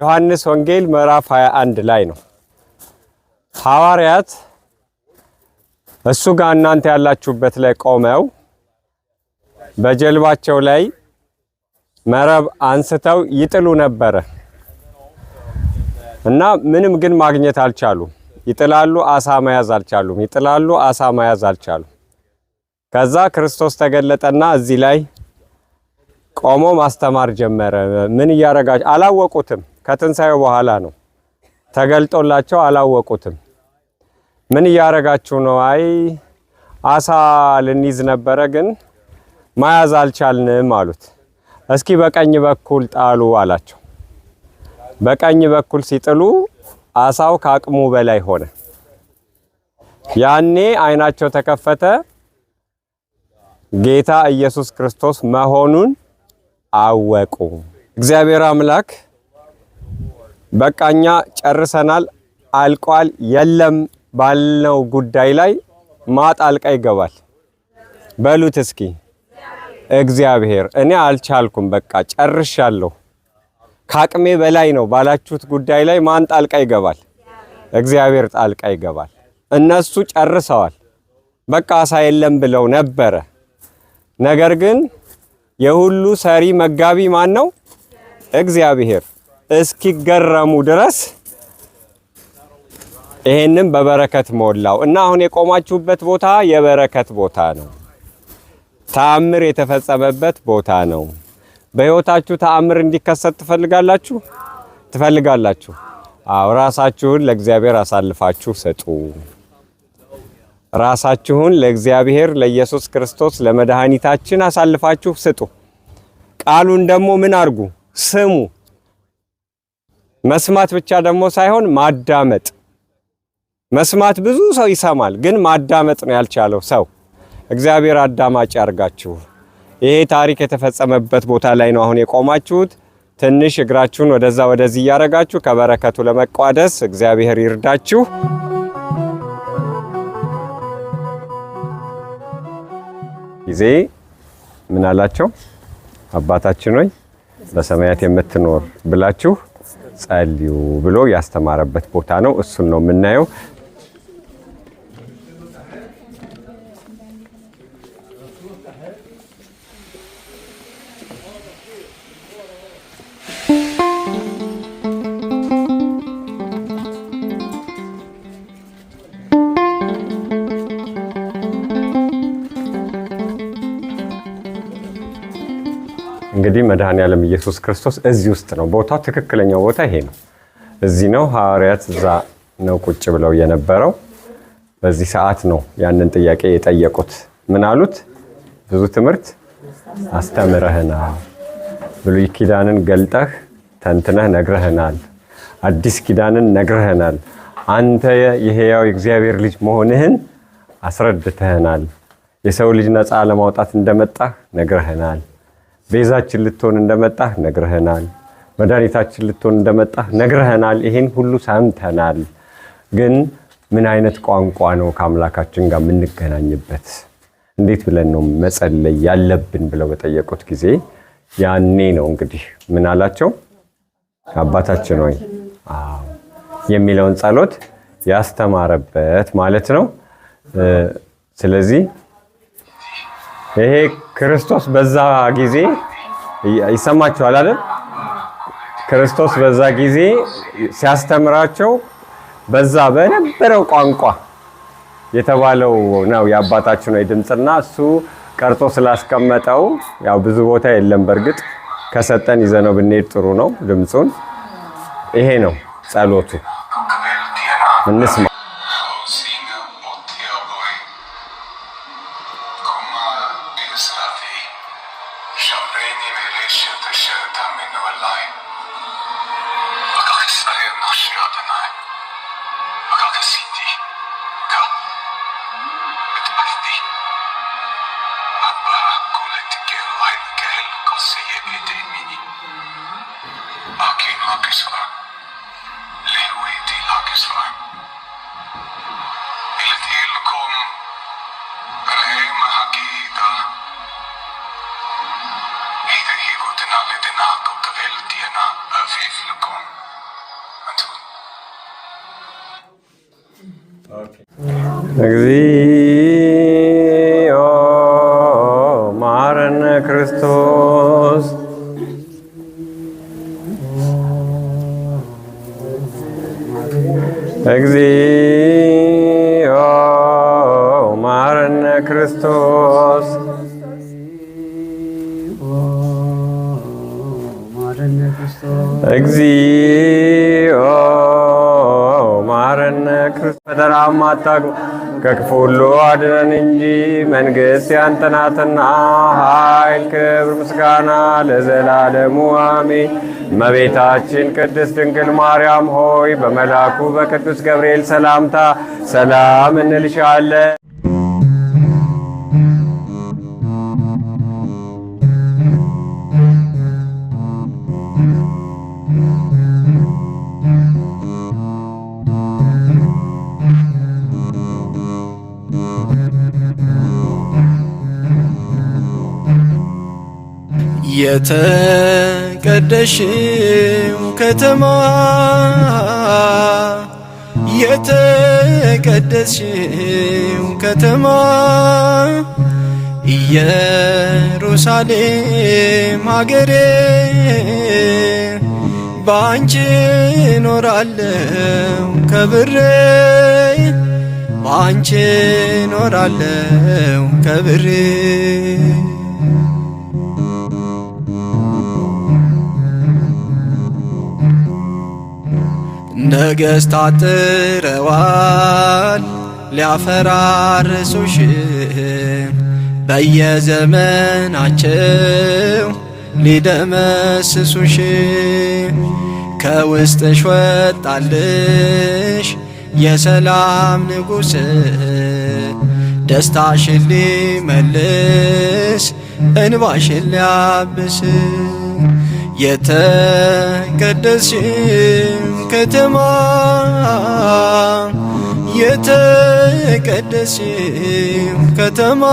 ዮሐንስ ወንጌል ምዕራፍ 21 ላይ ነው። ሐዋርያት እሱ ጋር እናንተ ያላችሁበት ላይ ቆመው በጀልባቸው ላይ መረብ አንስተው ይጥሉ ነበር እና ምንም ግን ማግኘት አልቻሉም። ይጥላሉ፣ አሳ መያዝ አልቻሉም። ይጥላሉ፣ አሳ መያዝ አልቻሉም። ከዛ ክርስቶስ ተገለጠና እዚህ ላይ ቆሞ ማስተማር ጀመረ። ምን ያረጋችሁ አላወቁትም። ከትንሳኤው በኋላ ነው ተገልጦላቸው አላወቁትም። ምን ያረጋችሁ ነው? አይ አሳ ልንይዝ ነበረ ግን መያዝ አልቻልንም አሉት። እስኪ በቀኝ በኩል ጣሉ አላቸው። በቀኝ በኩል ሲጥሉ አሳው ከአቅሙ በላይ ሆነ። ያኔ አይናቸው ተከፈተ። ጌታ ኢየሱስ ክርስቶስ መሆኑን አወቁ። እግዚአብሔር አምላክ በቃኛ ጨርሰናል፣ አልቋል፣ የለም ባልነው ጉዳይ ላይ ማጣልቃ ይገባል። በሉት እስኪ እግዚአብሔር እኔ አልቻልኩም፣ በቃ ጨርሻለሁ፣ ካቅሜ በላይ ነው ባላችሁት ጉዳይ ላይ ማን ጣልቃ ይገባል? እግዚአብሔር ጣልቃ ይገባል። እነሱ ጨርሰዋል፣ በቃ አሳ የለም ብለው ነበረ። ነገር ግን የሁሉ ሰሪ መጋቢ ማን ነው? እግዚአብሔር። እስኪገረሙ ድረስ ይሄንን በበረከት ሞላው እና አሁን የቆማችሁበት ቦታ የበረከት ቦታ ነው። ተአምር የተፈጸመበት ቦታ ነው። በህይወታችሁ ተአምር እንዲከሰት ትፈልጋላችሁ? አዎ፣ ራሳችሁን ለእግዚአብሔር አሳልፋችሁ ስጡ። ራሳችሁን ለእግዚአብሔር ለኢየሱስ ክርስቶስ ለመድኃኒታችን አሳልፋችሁ ስጡ። ቃሉን ደግሞ ምን አርጉ? ስሙ። መስማት ብቻ ደግሞ ሳይሆን ማዳመጥ። መስማት ብዙ ሰው ይሰማል፣ ግን ማዳመጥ ነው ያልቻለው ሰው። እግዚአብሔር አዳማጭ ያርጋችሁ። ይሄ ታሪክ የተፈጸመበት ቦታ ላይ ነው አሁን የቆማችሁት። ትንሽ እግራችሁን ወደዛ ወደዚህ ያረጋችሁ ከበረከቱ ለመቋደስ እግዚአብሔር ይርዳችሁ። ጊዜ ምን አላቸው? አባታችን ሆይ በሰማያት የምትኖር ብላችሁ ጸልዩ ብሎ ያስተማረበት ቦታ ነው። እሱን ነው የምናየው። እንግዲህ መድኃኔዓለም ኢየሱስ ክርስቶስ እዚህ ውስጥ ነው። ቦታው ትክክለኛው ቦታ ይሄ ነው። እዚህ ነው። ሐዋርያት እዛ ነው ቁጭ ብለው የነበረው። በዚህ ሰዓት ነው ያንን ጥያቄ የጠየቁት። ምን አሉት? ብዙ ትምህርት አስተምረህናል፣ ብሉይ ኪዳንን ገልጠህ ተንትነህ ነግረህናል፣ አዲስ ኪዳንን ነግረህናል፣ አንተ የሕያው እግዚአብሔር ልጅ መሆንህን አስረድተህናል፣ የሰው ልጅ ነፃ ለማውጣት እንደመጣህ ነግረህናል፣ ቤዛችን ልትሆን እንደመጣህ ነግረህናል፣ መድኃኒታችን ልትሆን እንደመጣህ ነግረህናል። ይሄን ሁሉ ሰምተናል። ግን ምን አይነት ቋንቋ ነው ከአምላካችን ጋር የምንገናኝበት? እንዴት ብለን ነው መጸለይ ያለብን ብለው በጠየቁት ጊዜ ያኔ ነው እንግዲህ ምን አላቸው? አባታችን ሆይ የሚለውን ጸሎት ያስተማረበት ማለት ነው። ስለዚህ ይሄ ክርስቶስ በዛ ጊዜ ይሰማችኋል አይደል? ክርስቶስ በዛ ጊዜ ሲያስተምራቸው በዛ በነበረው ቋንቋ የተባለው ነው የአባታችን ሆይ ድምጽና እሱ ቀርጾ ስላስቀመጠው ያው ብዙ ቦታ የለም። በርግጥ ከሰጠን ይዘነው ብንሄድ ጥሩ ነው። ድምጹን ይሄ ነው ጸሎቱ። እንስማ። እግዚኦ መሐረነ ክርስቶስ እግዚኦ መሐረነ ክርስቶስ እግዚኦ መሐረነ ክርስቶስ ፈተናም አታግባን ከክፉ ሁሉ አድነን እንጂ መንግሥት ያንተ ናትና፣ ኃይል፣ ክብር፣ ምስጋና ለዘላለሙ አሜን። እመቤታችን ቅድስት ድንግል ማርያም ሆይ በመልአኩ በቅዱስ ገብርኤል ሰላምታ ሰላም እንልሻለን። የተቀደሽው ከተማ የተቀደስሽው ከተማ ኢየሩሳሌም ሀገሬ ባንቺ ኖራለው ከብሬ ባንቺ ኖራለው ከብሬ ነገሥታት ጥረዋል ሊያፈራርሱሽ በየዘመናቸው ሊደመስሱሽ ከውስጥሽ ወጣልሽ የሰላም ንጉሥ ደስታሽን ሊመልስ እንባሽን ሊያብስ የተቀደስሽው ከተማ የተቀደስሽው ከተማ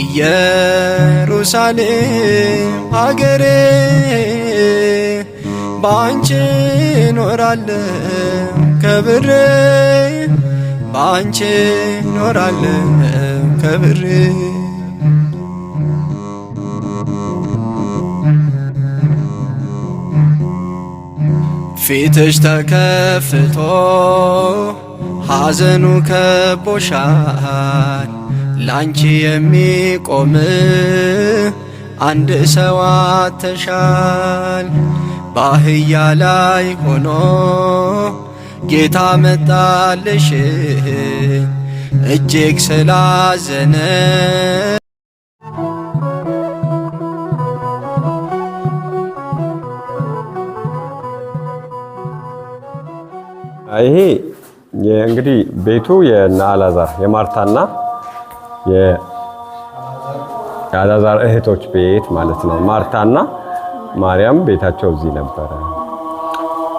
ኢየሩሳሌም ሀገሬ ባንቺ ኖራለው ከብሬ ባንቺ ኖራለው ከብሬ ፊትሽ ተከፍቶ ሐዘኑ ከቦሻል ላንቺ የሚቆም አንድ ሰው አተሻል በአህያ ላይ ሆኖ ጌታ መጣልሽ እጅግ ስላዘነ ይሄ እንግዲህ ቤቱ የእነ አልዓዛር የማርታና የአልዓዛር እህቶች ቤት ማለት ነው። ማርታና ማርያም ቤታቸው እዚህ ነበረ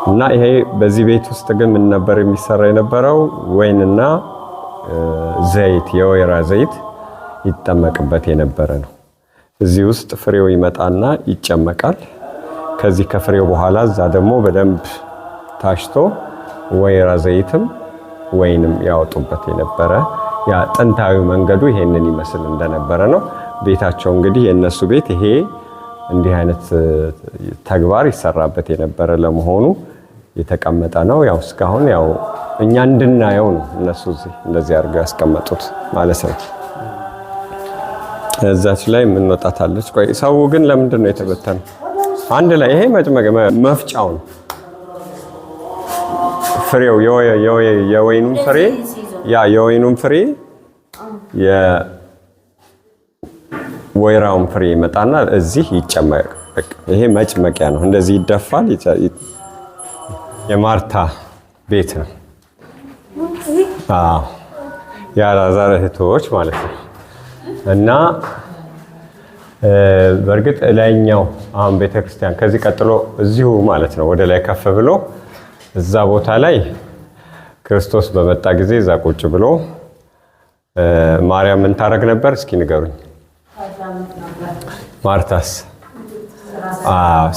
እና ይሄ በዚህ ቤት ውስጥ ግን ምን ነበር የሚሰራ የነበረው? ወይንና ዘይት፣ የወይራ ዘይት ይጠመቅበት የነበረ ነው። እዚህ ውስጥ ፍሬው ይመጣና ይጨመቃል። ከዚህ ከፍሬው በኋላ እዛ ደግሞ በደንብ ታሽቶ ወይራ ዘይትም ወይንም ያወጡበት የነበረ ያ ጥንታዊ መንገዱ ይሄንን ይመስል እንደነበረ ነው። ቤታቸው እንግዲህ የነሱ ቤት ይሄ እንዲህ አይነት ተግባር ይሰራበት የነበረ ለመሆኑ የተቀመጠ ነው። ያው እስካሁን ያው እኛ እንድናየው ነው እነሱ እዚህ እንደዚህ አድርገው ያስቀመጡት ማለት ነው። እዛች ላይ ምን ወጣታለች? ቆይ ሰው ግን ለምንድን ነው የተበተነው? አንድ ላይ ይሄ መፍጫው ነው። ፍሬው የወይኑን ፍሬ የወይኑን ፍሬ የወይራውን ፍሬ ይመጣና እዚህ ይጨመቅ። ይሄ መጭመቂያ ነው። እንደዚህ ይደፋል። የማርታ ቤት ነው። የአልዓዛር እህቶች ማለት ነው። እና በእርግጥ ላይኛው አሁን ቤተክርስቲያን ከዚህ ቀጥሎ እዚሁ ማለት ነው ወደ ላይ ከፍ ብሎ እዛ ቦታ ላይ ክርስቶስ በመጣ ጊዜ እዛ ቁጭ ብሎ ማርያም ምን ታረግ ነበር? እስኪ ንገሩኝ። ማርታስ?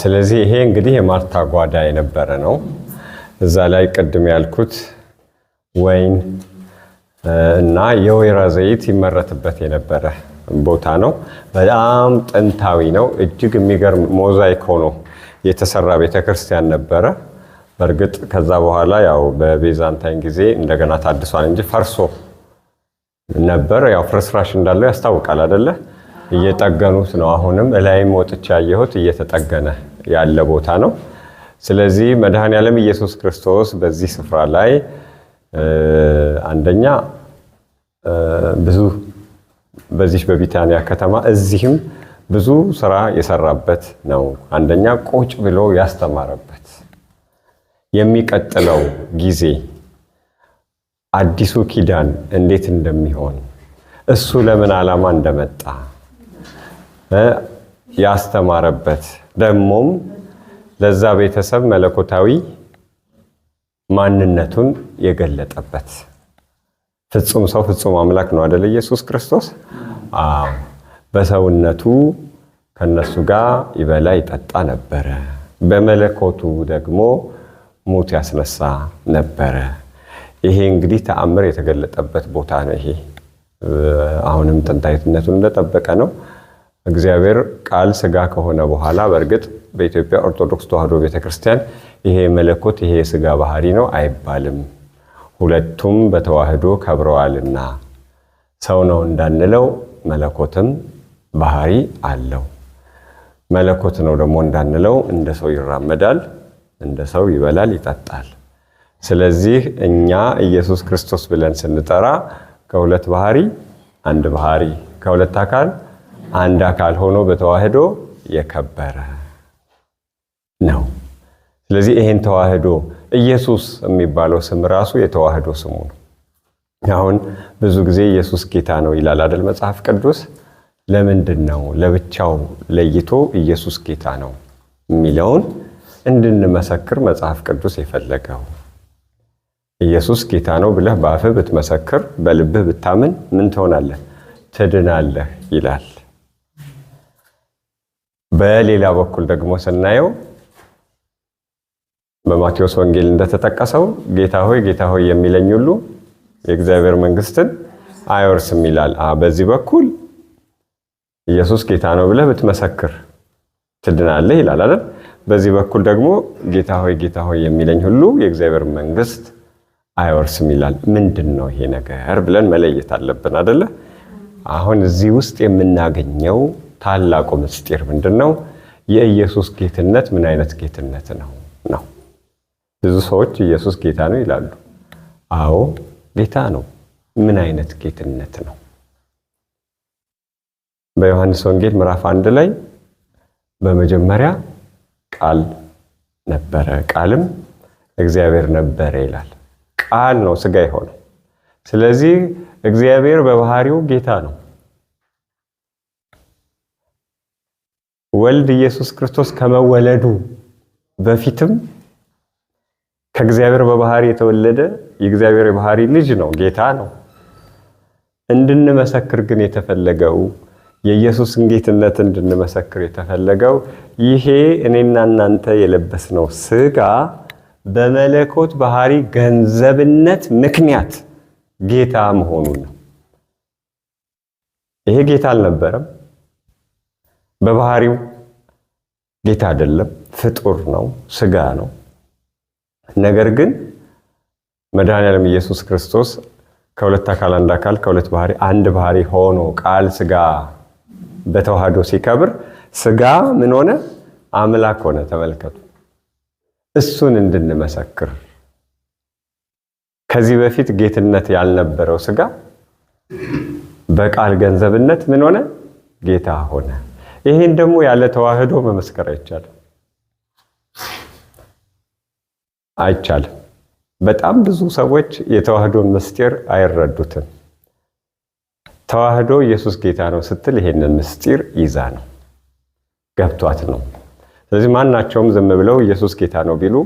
ስለዚህ ይሄ እንግዲህ የማርታ ጓዳ የነበረ ነው። እዛ ላይ ቅድም ያልኩት ወይን እና የወይራ ዘይት ይመረትበት የነበረ ቦታ ነው። በጣም ጥንታዊ ነው። እጅግ የሚገርም ሞዛይክ ሆኖ የተሰራ ቤተክርስቲያን ነበረ። በእርግጥ ከዛ በኋላ ያው በቤዛንታይን ጊዜ እንደገና ታድሷል እንጂ ፈርሶ ነበር። ያው ፍርስራሽ እንዳለው ያስታውቃል አይደለ? እየጠገኑት ነው። አሁንም እላይም ወጥቼ ያየሁት እየተጠገነ ያለ ቦታ ነው። ስለዚህ መድኃኔዓለም ኢየሱስ ክርስቶስ በዚህ ስፍራ ላይ አንደኛ ብዙ በዚህ በቢታንያ ከተማ እዚህም ብዙ ስራ የሰራበት ነው። አንደኛ ቁጭ ብሎ ያስተማረበት፣ የሚቀጥለው ጊዜ አዲሱ ኪዳን እንዴት እንደሚሆን እሱ ለምን ዓላማ እንደመጣ ያስተማረበት፣ ደግሞም ለዛ ቤተሰብ መለኮታዊ ማንነቱን የገለጠበት። ፍጹም ሰው ፍጹም አምላክ ነው አይደል? ኢየሱስ ክርስቶስ በሰውነቱ ከነሱ ጋር ይበላ ይጠጣ ነበረ። በመለኮቱ ደግሞ ሙት ያስነሳ ነበረ። ይሄ እንግዲህ ተአምር የተገለጠበት ቦታ ነው። ይሄ አሁንም ጥንታዊነቱን እንደጠበቀ ነው። እግዚአብሔር ቃል ስጋ ከሆነ በኋላ በእርግጥ በኢትዮጵያ ኦርቶዶክስ ተዋሕዶ ቤተክርስቲያን ይሄ መለኮት ይሄ ስጋ ባህሪ ነው አይባልም። ሁለቱም በተዋህዶ ከብረዋልና ሰው ነው እንዳንለው መለኮትም ባህሪ አለው። መለኮት ነው ደግሞ እንዳንለው እንደ ሰው ይራመዳል፣ እንደ ሰው ይበላል፣ ይጠጣል። ስለዚህ እኛ ኢየሱስ ክርስቶስ ብለን ስንጠራ ከሁለት ባህሪ አንድ ባህሪ፣ ከሁለት አካል አንድ አካል ሆኖ በተዋህዶ የከበረ ነው። ስለዚህ ይሄን ተዋህዶ ኢየሱስ የሚባለው ስም ራሱ የተዋህዶ ስሙ ነው። አሁን ብዙ ጊዜ ኢየሱስ ጌታ ነው ይላል አይደል መጽሐፍ ቅዱስ። ለምንድን ነው ለብቻው ለይቶ ኢየሱስ ጌታ ነው የሚለውን እንድንመሰክር መጽሐፍ ቅዱስ የፈለገው? ኢየሱስ ጌታ ነው ብለህ በአፍህ ብትመሰክር በልብህ ብታምን ምን ትሆናለህ? ትድናለህ ይላል። በሌላ በኩል ደግሞ ስናየው በማቴዎስ ወንጌል እንደተጠቀሰው ጌታ ሆይ የሚለኝ ሁሉ የእግዚአብሔር መንግስትን አይወርስም ይላል። በዚህ በኩል ኢየሱስ ጌታ ነው ብለህ ብትመሰክር ትድናለህ ይላል አይደል? በዚህ በኩል ደግሞ ጌታ ሆይ የሚለኝ ሁሉ የእግዚአብሔር መንግስት አይወርስም ይላል። ምንድነው ይሄ ነገር ብለን መለየት አለብን አይደለ? አሁን እዚህ ውስጥ የምናገኘው ታላቁ ምስጢር ምንድነው? የኢየሱስ ጌትነት ምን አይነት ጌትነት ነው? ብዙ ሰዎች ኢየሱስ ጌታ ነው ይላሉ። አዎ ጌታ ነው። ምን አይነት ጌትነት ነው? በዮሐንስ ወንጌል ምዕራፍ 1 ላይ በመጀመሪያ ቃል ነበረ፣ ቃልም እግዚአብሔር ነበረ ይላል። ቃል ነው ስጋ የሆነው። ስለዚህ እግዚአብሔር በባህሪው ጌታ ነው። ወልድ ኢየሱስ ክርስቶስ ከመወለዱ በፊትም ከእግዚአብሔር በባህሪ የተወለደ የእግዚአብሔር የባህሪ ልጅ ነው፣ ጌታ ነው። እንድንመሰክር ግን የተፈለገው የኢየሱስን ጌትነት እንድንመሰክር የተፈለገው ይሄ እኔና እናንተ የለበስነው ስጋ በመለኮት ባህሪ ገንዘብነት ምክንያት ጌታ መሆኑን ነው። ይሄ ጌታ አልነበረም፣ በባህሪው ጌታ አይደለም፣ ፍጡር ነው፣ ስጋ ነው። ነገር ግን መድኃኔዓለም ኢየሱስ ክርስቶስ ከሁለት አካል አንድ አካል ከሁለት ባህሪ አንድ ባህሪ ሆኖ ቃል ስጋ በተዋህዶ ሲከብር ስጋ ምን ሆነ? አምላክ ሆነ። ተመልከቱ። እሱን እንድንመሰክር ከዚህ በፊት ጌትነት ያልነበረው ስጋ በቃል ገንዘብነት ምን ሆነ? ጌታ ሆነ። ይሄን ደግሞ ያለ ተዋህዶ መመስከር አይቻልም። በጣም ብዙ ሰዎች የተዋህዶን ምስጢር አይረዱትም። ተዋህዶ ኢየሱስ ጌታ ነው ስትል ይሄንን ምስጢር ይዛ ነው፣ ገብቷት ነው። ስለዚህ ማናቸውም ዝም ብለው ኢየሱስ ጌታ ነው ቢሉ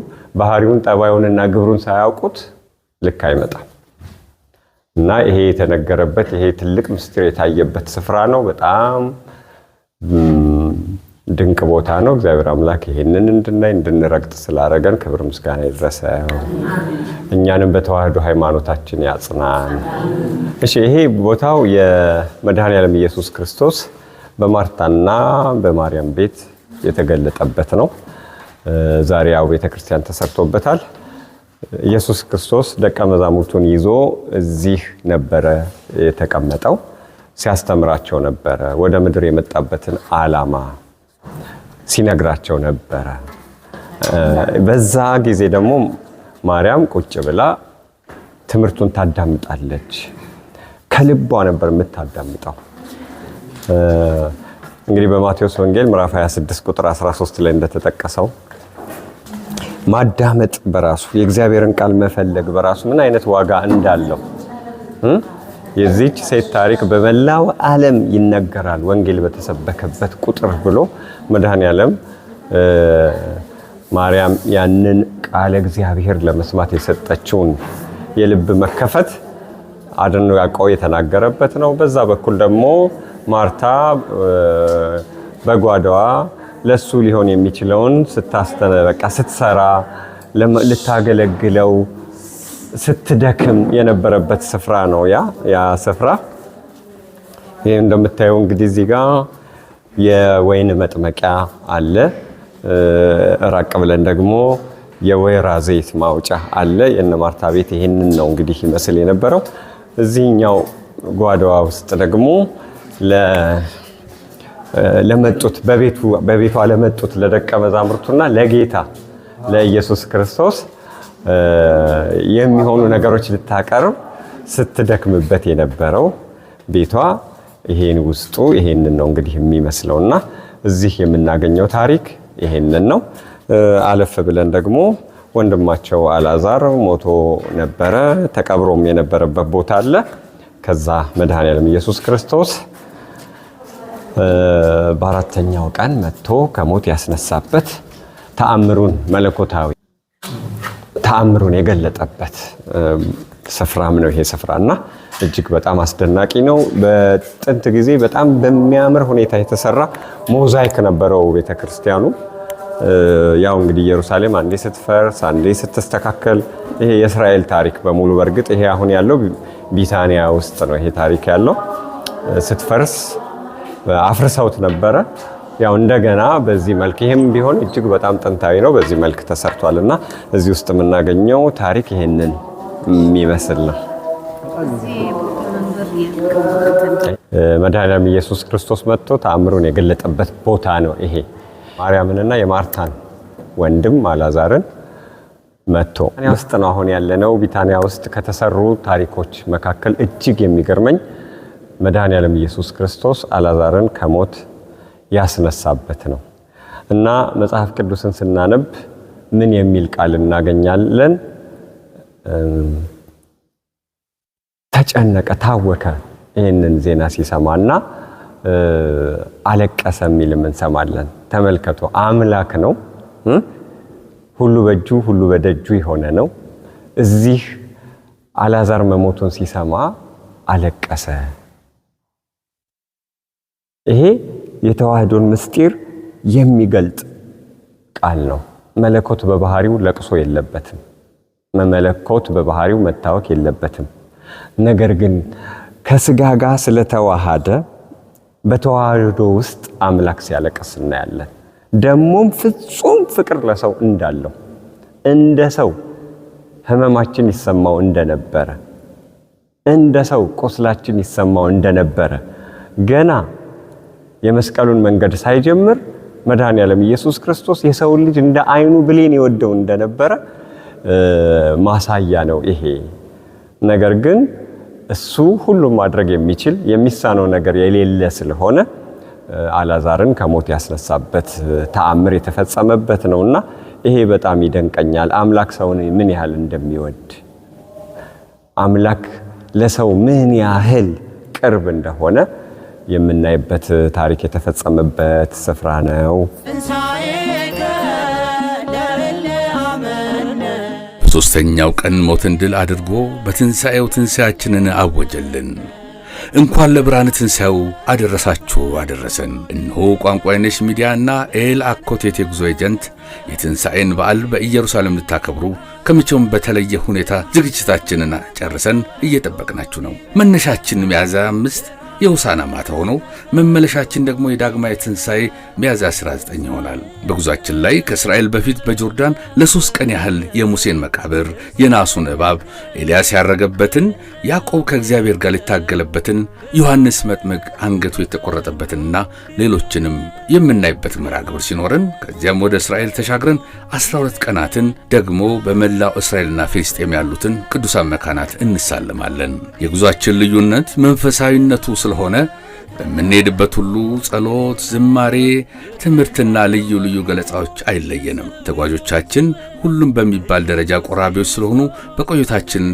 ባህሪውን ጠባዩንና ግብሩን ሳያውቁት ልክ አይመጣም። እና ይሄ የተነገረበት ይሄ ትልቅ ምስጢር የታየበት ስፍራ ነው። በጣም ድንቅ ቦታ ነው። እግዚአብሔር አምላክ ይሄንን እንድናይ እንድንረግጥ ስላደረገን ክብር ምስጋና ይድረሰው። እኛንም በተዋህዶ ሃይማኖታችን ያጽናን። እሺ ይሄ ቦታው የመድኃኔዓለም ኢየሱስ ክርስቶስ በማርታና በማርያም ቤት የተገለጠበት ነው። ዛሬ ያው ቤተክርስቲያን ተሰርቶበታል። ኢየሱስ ክርስቶስ ደቀ መዛሙርቱን ይዞ እዚህ ነበረ የተቀመጠው። ሲያስተምራቸው ነበረ። ወደ ምድር የመጣበትን ዓላማ ሲነግራቸው ነበረ። በዛ ጊዜ ደግሞ ማርያም ቁጭ ብላ ትምህርቱን ታዳምጣለች። ከልቧ ነበር የምታዳምጠው። እንግዲህ በማቴዎስ ወንጌል ምዕራፍ 26 ቁጥር 13 ላይ እንደተጠቀሰው ማዳመጥ በራሱ የእግዚአብሔርን ቃል መፈለግ በራሱ ምን አይነት ዋጋ እንዳለው የዚህች ሴት ታሪክ በመላው ዓለም ይነገራል ወንጌል በተሰበከበት ቁጥር ብሎ መድኃኔዓለም ማርያም ያንን ቃለ እግዚአብሔር ለመስማት የሰጠችውን የልብ መከፈት አድንቆ የተናገረበት ነው። በዛ በኩል ደግሞ ማርታ በጓዳዋ ለሱ ሊሆን የሚችለውን ስትሰራ ልታገለግለው ስትደክም የነበረበት ስፍራ ነው ያ ስፍራ። ይሄ እንደምታየው እንግዲህ እዚህ ጋር የወይን መጥመቂያ አለ። ራቅ ብለን ደግሞ የወይራ ዘይት ማውጫ አለ። የነ ማርታ ቤት ይሄንን ነው እንግዲህ ይመስል የነበረው። እዚህኛው ጓዳዋ ውስጥ ደግሞ ለመጡት በቤቷ ለመጡት ለደቀ መዛሙርቱና ለጌታ ለኢየሱስ ክርስቶስ የሚሆኑ ነገሮች ልታቀርብ ስትደክምበት የነበረው ቤቷ ውስጡ ይሄንን ነው እንግዲህ የሚመስለውና እዚህ የምናገኘው ታሪክ ይሄንን ነው። አለፍ ብለን ደግሞ ወንድማቸው አልዓዛር ሞቶ ነበረ፣ ተቀብሮም የነበረበት ቦታ አለ። ከዛ መድኃኔዓለም ኢየሱስ ክርስቶስ በአራተኛው ቀን መጥቶ ከሞት ያስነሳበት መለኮታዊ ተአምሩን የገለጠበት ስፍራም ነው ይሄ ስፍራና እጅግ በጣም አስደናቂ ነው። በጥንት ጊዜ በጣም በሚያምር ሁኔታ የተሰራ ሞዛይክ ነበረው ቤተክርስቲያኑ። ያው እንግዲህ ኢየሩሳሌም አንዴ ስትፈርስ አንዴ ስትስተካከል ይሄ የእስራኤል ታሪክ በሙሉ በርግጥ ይሄ አሁን ያለው ቢታንያ ውስጥ ነው ይሄ ታሪክ ያለው። ስትፈርስ አፍርሰውት ነበረ። ያው እንደገና በዚህ መልክ ይሄም ቢሆን እጅግ በጣም ጥንታዊ ነው፣ በዚህ መልክ ተሰርቷልና እዚህ ውስጥ የምናገኘው ታሪክ ይሄንን የሚመስል ነው። መድኃኔዓለም ኢየሱስ ክርስቶስ መጥቶ ተአምሩን የገለጠበት ቦታ ነው ይሄ። ማርያምንና የማርታን ወንድም አልዓዛርን መጥቶ ውስጥ ነው አሁን ያለነው። ቢታንያ ውስጥ ከተሰሩ ታሪኮች መካከል እጅግ የሚገርመኝ መድኃኔዓለም ኢየሱስ ክርስቶስ አልዓዛርን ከሞት ያስነሳበት ነው እና መጽሐፍ ቅዱስን ስናነብ ምን የሚል ቃል እናገኛለን? ተጨነቀ፣ ታወከ ይህንን ዜና ሲሰማና አለቀሰ የሚልም እንሰማለን። ተመልከቱ፣ አምላክ ነው፣ ሁሉ በእጁ ሁሉ በደጁ የሆነ ነው። እዚህ አልዓዛር መሞቱን ሲሰማ አለቀሰ። ይሄ የተዋህዶን ምስጢር የሚገልጥ ቃል ነው። መለኮት በባህሪው ለቅሶ የለበትም። መለኮት በባህሪው መታወክ የለበትም። ነገር ግን ከስጋ ጋር ስለተዋሃደ በተዋህዶ ውስጥ አምላክ ሲያለቅስ እናያለን። ደሞም ፍጹም ፍቅር ለሰው እንዳለው እንደ ሰው ሕመማችን ይሰማው እንደነበረ እንደ ሰው ቁስላችን ይሰማው እንደነበረ ገና የመስቀሉን መንገድ ሳይጀምር መድኃኔዓለም ኢየሱስ ክርስቶስ የሰው ልጅ እንደ አይኑ ብሌን ይወደው እንደነበረ ማሳያ ነው ይሄ። ነገር ግን እሱ ሁሉም ማድረግ የሚችል የሚሳነው ነገር የሌለ ስለሆነ አልዓዛርን ከሞት ያስነሳበት ተአምር የተፈጸመበት ነውና ይሄ በጣም ይደንቀኛል። አምላክ ሰውን ምን ያህል እንደሚወድ፣ አምላክ ለሰው ምን ያህል ቅርብ እንደሆነ የምናይበት ታሪክ የተፈጸመበት ስፍራ ነው። በሦስተኛው ቀን ሞትን ድል አድርጎ በትንሣኤው ትንሣያችንን አወጀልን። እንኳን ለብርሃነ ትንሣኤው አደረሳችሁ አደረሰን። እነሆ ቋንቋ የነሽ ሚዲያና ኤል አኮቴት የጉዞ ኤጀንት የትንሣኤን በዓል በኢየሩሳሌም ልታከብሩ ከመቼውም በተለየ ሁኔታ ዝግጅታችንን ጨርሰን እየጠበቅናችሁ ነው። መነሻችን ሚያዝያ 5 የሆሳዕና ማታ ሆኖ መመለሻችን ደግሞ የዳግማዊ ትንሣኤ ሚያዝያ 19 ይሆናል። በጉዟችን ላይ ከእስራኤል በፊት በጆርዳን ለ3 ቀን ያህል የሙሴን መቃብር፣ የናሱን እባብ፣ ኤልያስ ያረገበትን፣ ያዕቆብ ከእግዚአብሔር ጋር የታገለበትን፣ ዮሐንስ መጥምቅ አንገቱ የተቆረጠበትንና ሌሎችንም የምናይበት መርሃ ግብር ሲኖረን ከዚያም ወደ እስራኤል ተሻግረን 12 ቀናትን ደግሞ በመላው እስራኤልና ፍልስጤም ያሉትን ቅዱሳን መካናት እንሳለማለን። የጉዟችን ልዩነት መንፈሳዊነቱ ስለሆነ በምንሄድበት ሁሉ ጸሎት፣ ዝማሬ፣ ትምህርትና ልዩ ልዩ ገለጻዎች አይለየንም። ተጓዦቻችን ሁሉም በሚባል ደረጃ ቆራቢዎች ስለሆኑ በቆይታችን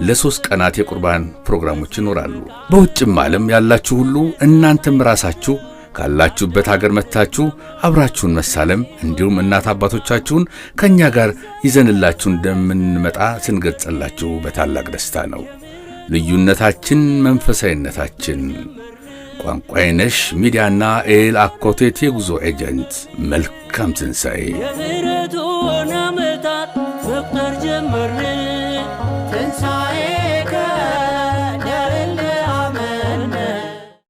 ለ3 ቀናት የቁርባን ፕሮግራሞች ይኖራሉ። በውጭም ዓለም ያላችሁ ሁሉ እናንተም ራሳችሁ ካላችሁበት ሀገር መጥታችሁ አብራችሁን መሳለም እንዲሁም እናት አባቶቻችሁን ከኛ ጋር ይዘንላችሁ እንደምንመጣ ስንገልጽላችሁ በታላቅ ደስታ ነው። ልዩነታችን መንፈሳዊነታችን። ቋንቋ የነሽ ሚዲያና ኤል አኮቴት የጉዞ ኤጀንት። መልካም ትንሣኤ። የምህረቱን ዓመታት መቁጠር ጀመርን። ትንሣኤ